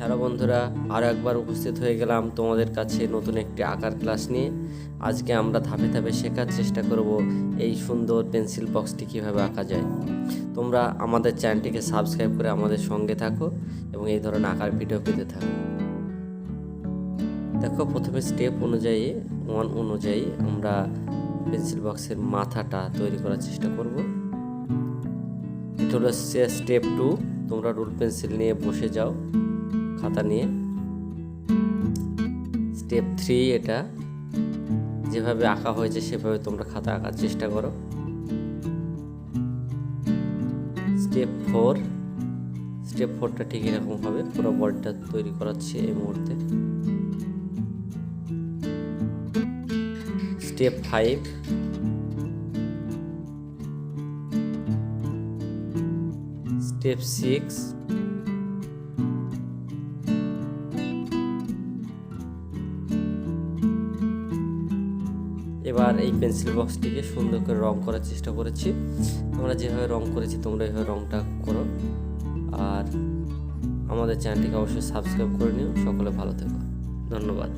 Hello বন্ধুরা, আরও একবার উপস্থিত হয়ে গেলাম তোমাদের কাছে নতুন একটি আঁকার ক্লাস নিয়ে। আজকে আমরা ধাপে ধাপে শেখার চেষ্টা করব এই সুন্দর পেন্সিল বক্সটি কীভাবে আঁকা যায়। তোমরা আমাদের চ্যানেলটিকে সাবস্ক্রাইব করে আমাদের সঙ্গে থাকো এবং এই ধরনের আঁকার ভিডিও পেতে থাকো। দেখো, প্রথমে স্টেপ অনুযায়ী আমরা পেন্সিল বক্সের মাথাটা তৈরি করার চেষ্টা করব। এটা হলো স্টেপ 2। তোমরা রুল পেন্সিল নিয়ে বসে যাও খাতা নিয়ে। স্টেপ 3 এটা যেভাবে আঁকা হয়েছে সেভাবে তোমরা খাতা আঁকার চেষ্টা করো। স্টেপ 4টা ঠিক এরকম হবে। পুরো বলটা তৈরি করাচ্ছি এই মুহূর্তে। স্টেপ 5, স্টেপ 6, এবার এই পেন্সিল বক্সটিকে সুন্দর করে রং করার চেষ্টা করেছি। আমরা যেভাবে রং করেছি তোমরা এইভাবে রংটা করো। আর আমাদের চ্যানেলটিকে অবশ্যই সাবস্ক্রাইব করে নিও। সকলে ভালো থেকো, ধন্যবাদ।